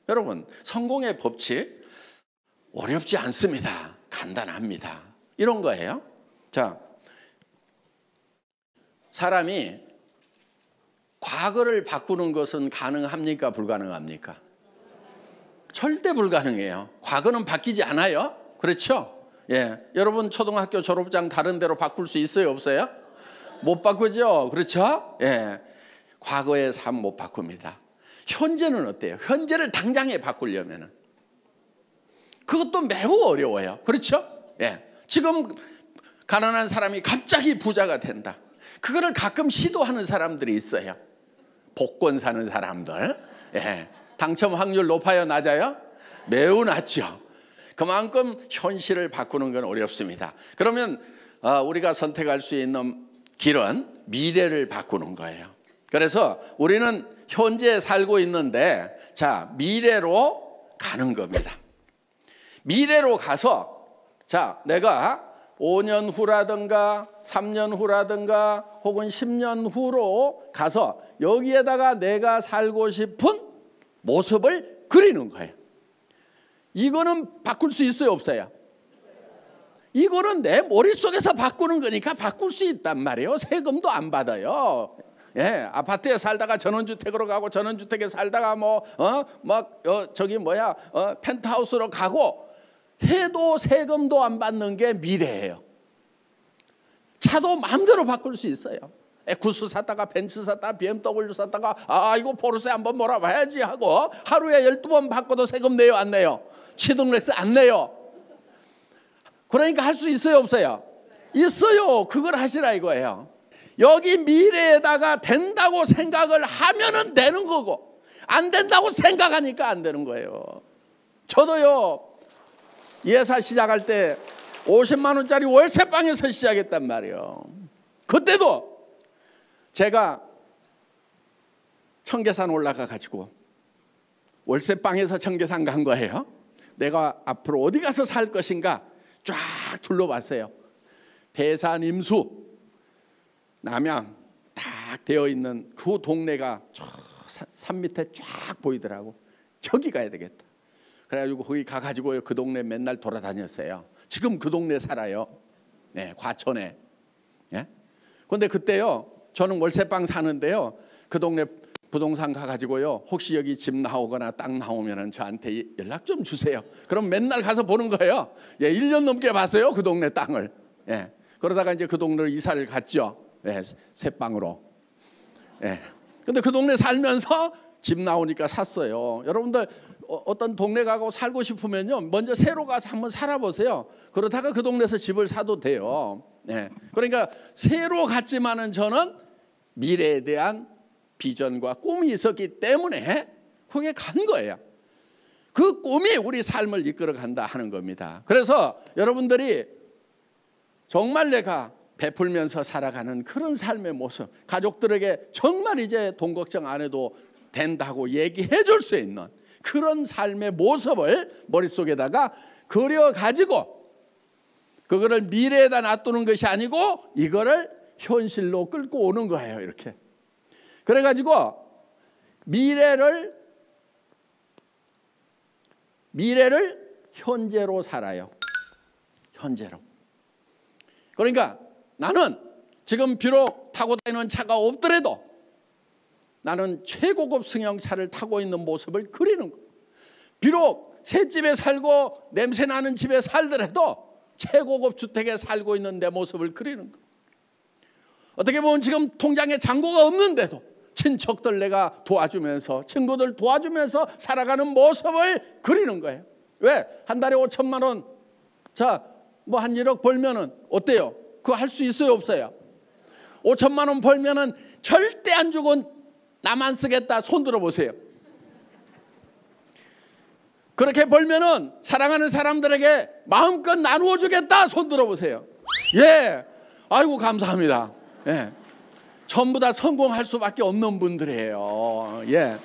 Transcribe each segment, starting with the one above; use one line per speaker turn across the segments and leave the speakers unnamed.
여러분, 성공의 법칙 어렵지 않습니다. 간단합니다. 이런 거예요. 자, 사람이 과거를 바꾸는 것은 가능합니까? 불가능합니까? 절대 불가능해요. 과거는 바뀌지 않아요. 그렇죠? 예, 여러분 초등학교 졸업장 다른 데로 바꿀 수 있어요? 없어요? 못 바꾸죠? 그렇죠? 예, 과거의 삶 못 바꿉니다. 현재는 어때요? 현재를 당장에 바꾸려면 그것도 매우 어려워요. 그렇죠? 예, 지금 가난한 사람이 갑자기 부자가 된다. 그거를 가끔 시도하는 사람들이 있어요. 복권 사는 사람들. 예, 당첨 확률 높아요? 낮아요? 매우 낮죠. 그만큼 현실을 바꾸는 건 어렵습니다. 그러면 우리가 선택할 수 있는 길은 미래를 바꾸는 거예요. 그래서 우리는 현재에 살고 있는데, 자, 미래로 가는 겁니다. 미래로 가서, 자, 내가 5년 후라든가 3년 후라든가 혹은 10년 후로 가서 여기에다가 내가 살고 싶은 모습을 그리는 거예요. 이거는 바꿀 수 있어요? 없어요? 이거는 내 머릿속에서 바꾸는 거니까 바꿀 수 있단 말이에요. 세금도 안 받아요. 예, 아파트에 살다가 전원주택으로 가고 전원주택에 살다가 펜트하우스로 가고 해도 세금도 안 받는 게 미래예요. 차도 마음대로 바꿀 수 있어요. 에쿠스 샀다가 벤츠 샀다가 BMW 샀다가 이거 포르쉐 한번 몰아봐야지 하고 하루에 12번 바꿔도 세금 내요? 안 내요? 취등록세 안 내요? 그러니까 할 수 있어요? 없어요? 있어요. 그걸 하시라 이거예요. 여기 미래에다가 된다고 생각을 하면은 되는 거고 안 된다고 생각하니까 안 되는 거예요. 저도요, 예사 시작할 때 50만 원짜리 월세방에서 시작했단 말이에요. 그때도 제가 청계산 올라가 가지고 월세방에서 청계산 간 거예요. 내가 앞으로 어디 가서 살 것인가 쫙 둘러봤어요. 배산, 임수, 남양 딱 되어 있는 그 동네가 저 산 밑에 쫙 보이더라고. 저기 가야 되겠다. 그래가지고 거기 가가지고 그 동네 맨날 돌아다녔어요. 지금 그 동네 살아요. 네, 과천에. 예? 근데 그때요, 저는 월세방 사는데요, 그 동네 부동산 가가지고요, 혹시 여기 집 나오거나 땅 나오면은 저한테 연락 좀 주세요. 그럼 맨날 가서 보는 거예요. 예, 1년 넘게 봤어요, 그 동네 땅을. 예. 그러다가 이제 그 동네로 이사를 갔죠. 예, 새 방으로. 예. 근데 그 동네 살면서 집 나오니까 샀어요. 여러분들 어떤 동네 가고 살고 싶으면요, 먼저 새로 가서 한번 살아보세요. 그러다가 그 동네에서 집을 사도 돼요. 예. 그러니까 새로 갔지만은 저는 미래에 대한 비전과 꿈이 있었기 때문에 거기에 간 거예요. 그 꿈이 우리 삶을 이끌어 간다 하는 겁니다. 그래서 여러분들이 정말 내가 베풀면서 살아가는 그런 삶의 모습, 가족들에게 정말 이제 돈 걱정 안 해도 된다고 얘기해 줄 수 있는 그런 삶의 모습을 머릿속에다가 그려가지고 그거를 미래에다 놔두는 것이 아니고 이거를 현실로 끌고 오는 거예요. 이렇게. 그래가지고 미래를 현재로 살아요. 현재로. 그러니까 나는 지금 비록 타고 다니는 차가 없더라도 나는 최고급 승용차를 타고 있는 모습을 그리는 거예요. 비록 새 집에 살고 냄새나는 집에 살더라도 최고급 주택에 살고 있는 내 모습을 그리는 거예요. 어떻게 보면 지금 통장에 잔고가 없는데도 친척들 내가 도와주면서, 친구들 도와주면서 살아가는 모습을 그리는 거예요. 왜? 한 달에 5천만 원, 자, 뭐 한 1억 벌면은 어때요? 그거 할 수 있어요? 없어요? 5천만 원 벌면은 절대 안 주고 나만 쓰겠다. 손 들어보세요. 그렇게 벌면은 사랑하는 사람들에게 마음껏 나누어 주겠다. 손 들어보세요. 예, 아이고 감사합니다. 예, 전부 다 성공할 수밖에 없는 분들이에요. 예,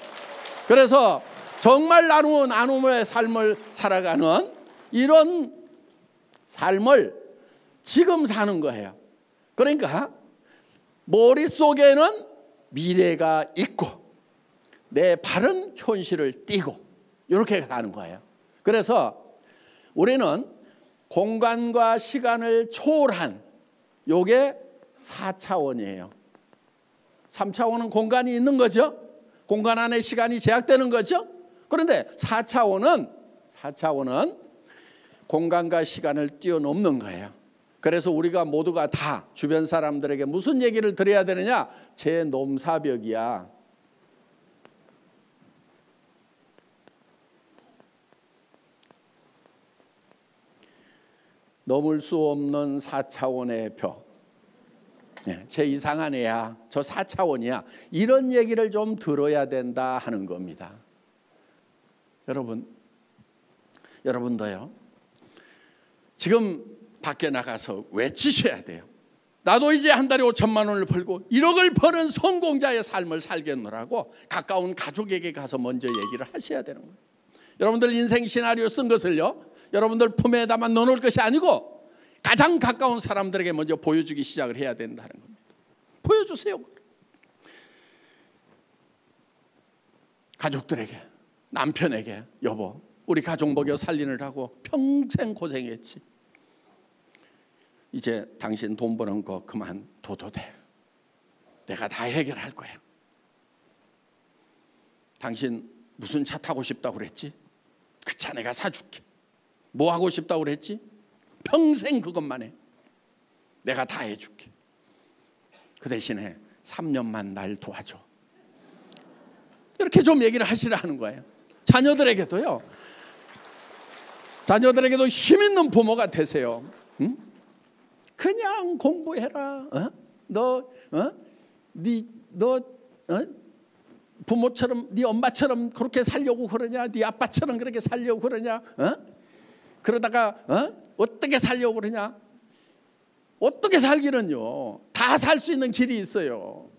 그래서 정말 나눔의 삶을 살아가는 이런 삶을 지금 사는 거예요. 그러니까 머릿속에는 미래가 있고 내 발은 현실을 띄고 이렇게 가는 거예요. 그래서 우리는 공간과 시간을 초월한 요게 4차원이에요. 3차원은 공간이 있는 거죠. 공간 안에 시간이 제약되는 거죠. 그런데 4차원은 공간과 시간을 뛰어넘는 거예요. 그래서 우리가 모두가 다 주변 사람들에게 무슨 얘기를 드려야 되느냐? 제 넘사벽이야. 넘을 수 없는 4차원의 벽. 제 이상한 애야. 저 4차원이야. 이런 얘기를 좀 들어야 된다 하는 겁니다. 여러분도요. 지금 밖에 나가서 외치셔야 돼요. 나도 이제 한 달에 5천만 원을 벌고 1억을 버는 성공자의 삶을 살겠노라고 가까운 가족에게 가서 먼저 얘기를 하셔야 되는 거예요. 여러분들 인생 시나리오 쓴 것을요, 여러분들 품에다만 넣어놓을 것이 아니고 가장 가까운 사람들에게 먼저 보여주기 시작을 해야 된다는 겁니다. 보여주세요. 가족들에게, 남편에게, 여보, 우리 가족 먹여 살리느라고 평생 고생했지. 이제 당신 돈 버는 거 그만둬도 돼. 내가 다 해결할 거야. 당신 무슨 차 타고 싶다고 그랬지? 그 차 내가 사줄게. 뭐 하고 싶다고 그랬지? 평생 그것만 해. 내가 다 해줄게. 그 대신에 3년만 날 도와줘. 이렇게 좀 얘기를 하시라는 거예요. 자녀들에게도 힘 있는 부모가 되세요. 응? 그냥 공부해라. 너 부모처럼, 네 엄마처럼 그렇게 살려고 그러냐? 네 아빠처럼 그렇게 살려고 그러냐? 그러다가 어떻게 살려고 그러냐? 어떻게 살기는요, 다 살 수 있는 길이 있어요.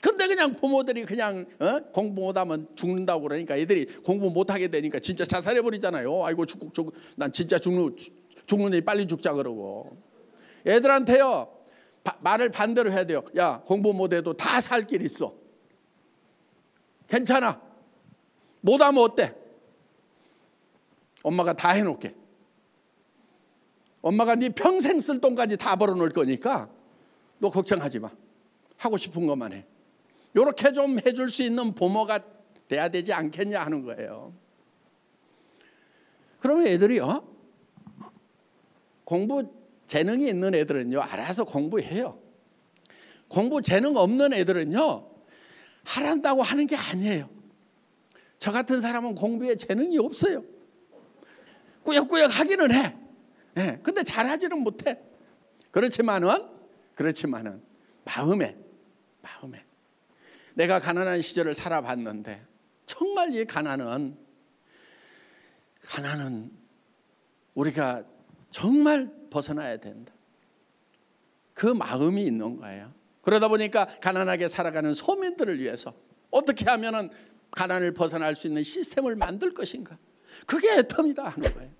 근데 그냥 부모들이 그냥 공부 못하면 죽는다고 그러니까 애들이 공부 못하게 되니까 진짜 자살해버리잖아요. 아이고 난 진짜 죽느니 빨리 죽자 그러고. 애들한테요, 말을 반대로 해야 돼요. 야, 공부 못해도 다 살 길 있어. 괜찮아. 못하면 어때? 엄마가 다 해놓게. 엄마가 네 평생 쓸 돈까지 다 벌어놓을 거니까 너 걱정하지 마. 하고 싶은 것만 해. 이렇게 좀 해줄 수 있는 부모가 돼야 되지 않겠냐 하는 거예요. 그러면 애들이 공부 재능이 있는 애들은요, 알아서 공부해요. 공부 재능 없는 애들은요, 하란다고 하는 게 아니에요. 저 같은 사람은 공부에 재능이 없어요. 꾸역꾸역 하기는 해. 근데 잘하지는 못해. 그렇지만은 마음에 내가 가난한 시절을 살아봤는데 정말 이 가난은 우리가 정말 벗어나야 된다. 그 마음이 있는 거예요. 그러다 보니까 가난하게 살아가는 서민들을 위해서 어떻게 하면 가난을 벗어날 수 있는 시스템을 만들 것인가. 그게 애텀이다 하는 거예요.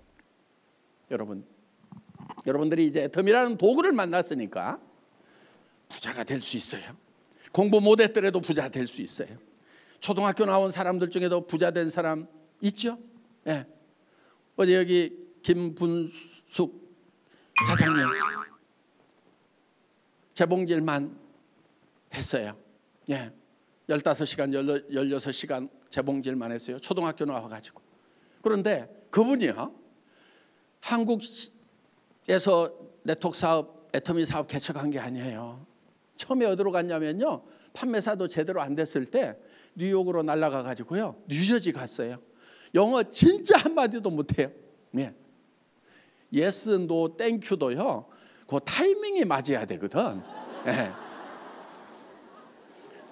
여러분들이 이제 애텀이라는 도구를 만났으니까 부자가 될 수 있어요. 공부 못했더라도 부자 될 수 있어요. 초등학교 나온 사람들 중에도 부자 된 사람 있죠? 예. 어제 여기 김분숙 사장님 재봉질만 했어요. 예. 15시간, 16시간 재봉질만 했어요. 초등학교 나와가지고. 그런데 그분이요, 한국에서 네트워크 사업, 애터미 사업 개척한 게 아니에요. 처음에 어디로 갔냐면요, 판매사도 제대로 안 됐을 때 뉴욕으로 날아가 가지고요, 뉴저지 갔어요. 영어 진짜 한마디도 못해요. 예. 예스, 노, 땡큐도요, 그 타이밍이 맞아야 되거든. 예.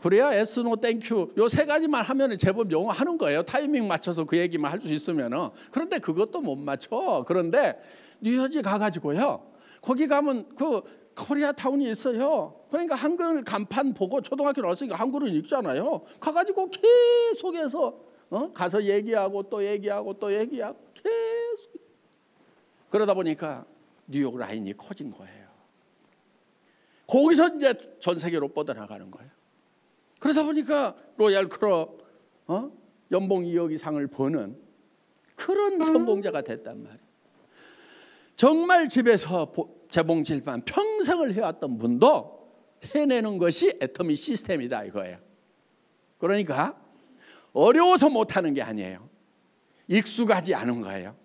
그래야 예스, 노, 땡큐 요 세 가지만 하면 제법 영어 하는 거예요. 타이밍 맞춰서 그 얘기만 할 수 있으면은. 그런데 그것도 못 맞춰. 그런데 뉴저지 가가지고요, 거기 가면 그 코리아타운이 있어요. 그러니까 한글 간판 보고 초등학교 나왔으니까 한글은 읽잖아요. 가가지고 계속해서 가서 얘기하고 또 얘기하고 또 얘기하고 계속. 그러다 보니까 뉴욕 라인이 커진 거예요. 거기서 이제 전 세계로 뻗어나가는 거예요. 그러다 보니까 로얄 클럽 연봉 2억 이상을 버는 그런 성공자가 됐단 말이에요. 정말 집에서 재봉질만 평생을 해왔던 분도 해내는 것이 애터미 시스템이다 이거예요. 그러니까 어려워서 못하는 게 아니에요. 익숙하지 않은 거예요.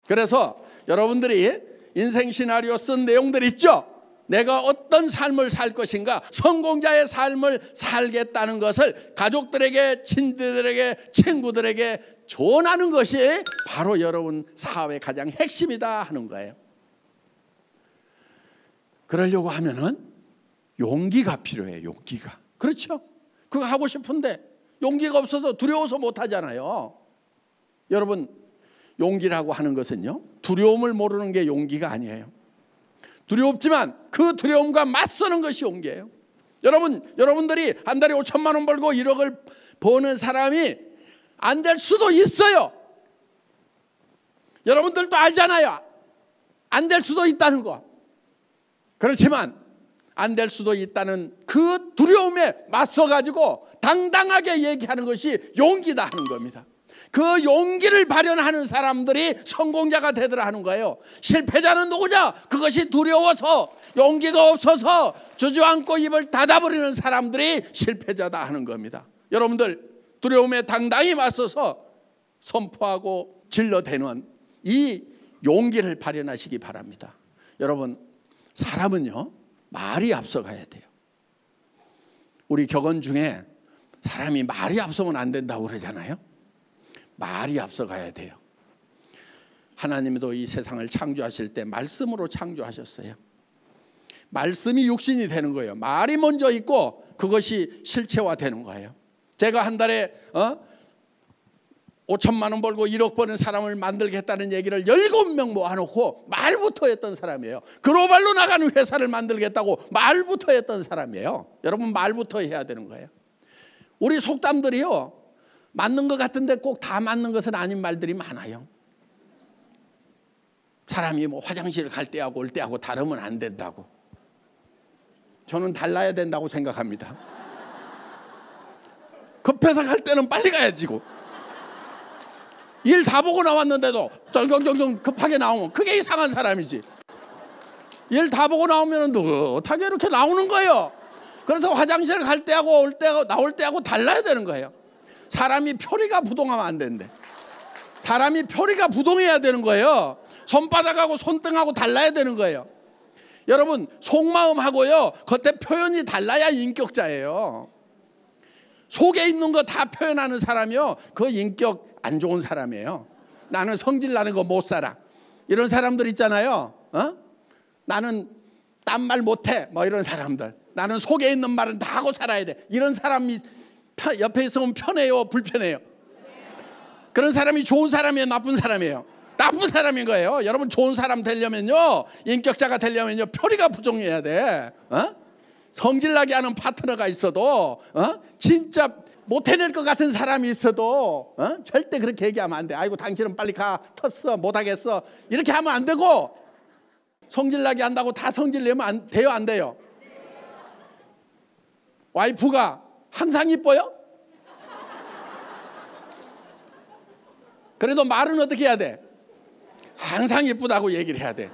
그래서 여러분들이 인생 시나리오 쓴 내용들 있죠? 내가 어떤 삶을 살 것인가, 성공자의 삶을 살겠다는 것을 가족들에게, 친구들에게, 친구들에게 전하는 것이 바로 여러분 사업의 가장 핵심이다 하는 거예요. 그러려고 하면은 용기가 필요해요. 용기가. 그렇죠? 그거 하고 싶은데 용기가 없어서 두려워서 못하잖아요. 여러분, 용기라고 하는 것은요, 두려움을 모르는 게 용기가 아니에요. 두렵지만 그 두려움과 맞서는 것이 용기예요. 여러분들이 한 달에 5천만 원 벌고 1억을 버는 사람이 안 될 수도 있어요. 여러분들도 알잖아요. 안 될 수도 있다는 거. 그렇지만 안 될 수도 있다는 그 두려움에 맞서가지고 당당하게 얘기하는 것이 용기다 하는 겁니다. 그 용기를 발현하는 사람들이 성공자가 되더라 하는 거예요. 실패자는 누구냐? 그것이 두려워서, 용기가 없어서 주저앉고 입을 닫아버리는 사람들이 실패자다 하는 겁니다. 여러분들 두려움에 당당히 맞서서 선포하고 질러대는 이 용기를 발현하시기 바랍니다. 여러분, 사람은요 말이 앞서가야 돼요. 우리 격언 중에 사람이 말이 앞서면 안 된다고 그러잖아요. 말이 앞서가야 돼요. 하나님도 이 세상을 창조하실 때 말씀으로 창조하셨어요. 말씀이 육신이 되는 거예요. 말이 먼저 있고 그것이 실체화되는 거예요. 제가 한 달에 5천만 원 벌고 1억 버는 사람을 만들겠다는 얘기를 7명 모아놓고 말부터 했던 사람이에요. 글로벌로 나가는 회사를 만들겠다고 말부터 했던 사람이에요. 여러분, 말부터 해야 되는 거예요. 우리 속담들이요, 맞는 것 같은데 꼭 다 맞는 것은 아닌 말들이 많아요. 사람이 뭐 화장실 갈 때하고 올 때하고 다르면 안 된다고. 저는 달라야 된다고 생각합니다. 급해서 갈 때는 빨리 가야지고. 일 다 보고 나왔는데도 쩔쩔쩔쩔 급하게 나오면 그게 이상한 사람이지. 일 다 보고 나오면 느긋하게 이렇게 나오는 거예요. 그래서 화장실 갈 때하고 올 때하고 나올 때하고 달라야 되는 거예요. 사람이 표리가 부동하면 안 되는데, 사람이 표리가 부동해야 되는 거예요. 손바닥하고 손등하고 달라야 되는 거예요. 여러분, 속마음하고요 겉에 표현이 달라야 인격자예요. 속에 있는 거 다 표현하는 사람이요, 그 인격 안 좋은 사람이에요. 나는 성질 나는 거 못 살아, 이런 사람들 있잖아요. 나는 딴 말 못해, 뭐 이런 사람들. 나는 속에 있는 말은 다 하고 살아야 돼, 이런 사람이 옆에 있으면 편해요, 불편해요? 그런 사람이 좋은 사람이에요, 나쁜 사람이에요? 나쁜 사람인 거예요. 여러분, 좋은 사람 되려면요, 인격자가 되려면요, 표리가 부정해야 돼. 성질나게 하는 파트너가 있어도, 진짜 못 해낼 것 같은 사람이 있어도 절대 그렇게 얘기하면 안 돼. 아이고, 당신은 빨리 가, 텄어, 못하겠어, 이렇게 하면 안 되고. 성질나게 한다고 다 성질 내면 돼요, 안 돼요? 와이프가 항상 이뻐요? 그래도 말은 어떻게 해야 돼? 항상 이쁘다고 얘기를 해야 돼.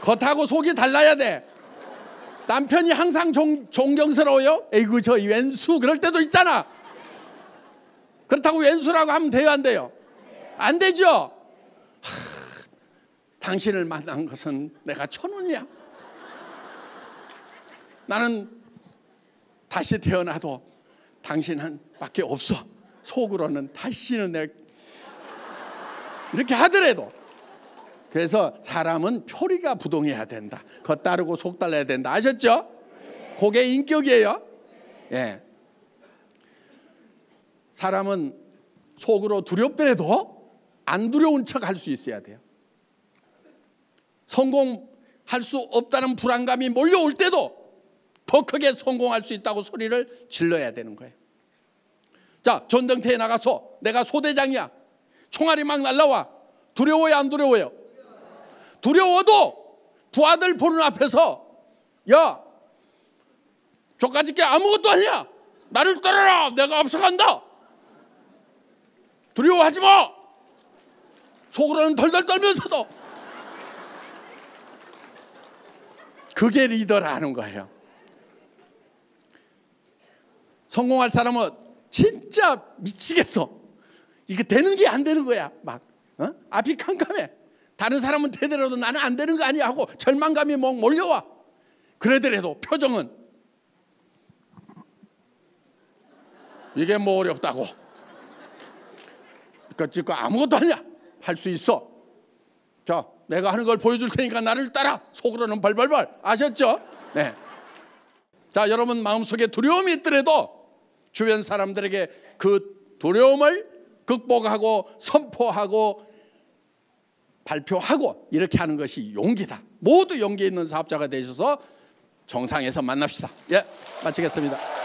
겉하고 속이 달라야 돼. 남편이 항상 존경스러워요? 에이구, 저 왼수, 그럴 때도 있잖아. 그렇다고 왼수라고 하면 돼요, 안 돼요? 안 되죠? 당신을 만난 것은 내가 천운이야. 나는 다시 태어나도 당신은 밖에 없어. 속으로는 다시는 내, 이렇게 하더라도. 그래서 사람은 표리가 부동해야 된다. 겉 따르고 속 달라야 된다. 아셨죠? 그게 인격이에요. 예. 사람은 속으로 두렵더라도 안 두려운 척 할 수 있어야 돼요. 성공할 수 없다는 불안감이 몰려올 때도 더 크게 성공할 수 있다고 소리를 질러야 되는 거예요. 자, 전쟁터에 나가서 내가 소대장이야. 총알이 막 날라와. 두려워요, 안 두려워요? 두려워도 부하들 보는 앞에서, 야, 저까짓 게 아무것도 아니야, 나를 따라라, 내가 앞서간다, 두려워하지 마, 속으로는 덜덜 떨면서도. 그게 리더라는 거예요. 성공할 사람은 진짜 미치겠어. 이게 되는 게 안 되는 거야. 막 앞이 캄캄해. 다른 사람은 되더라도 나는 안 되는 거 아니야 하고 절망감이 막 몰려와. 그러더라도 표정은 이게 뭐 어렵다고. 그러니까 아무것도 아니야. 할 수 있어. 자, 내가 하는 걸 보여줄 테니까 나를 따라. 속으로는 벌벌벌. 아셨죠? 네. 자, 여러분 마음속에 두려움이 있더라도 주변 사람들에게 그 두려움을 극복하고 선포하고 발표하고 이렇게 하는 것이 용기다. 모두 용기 있는 사업자가 되셔서 정상에서 만납시다. 예, 마치겠습니다.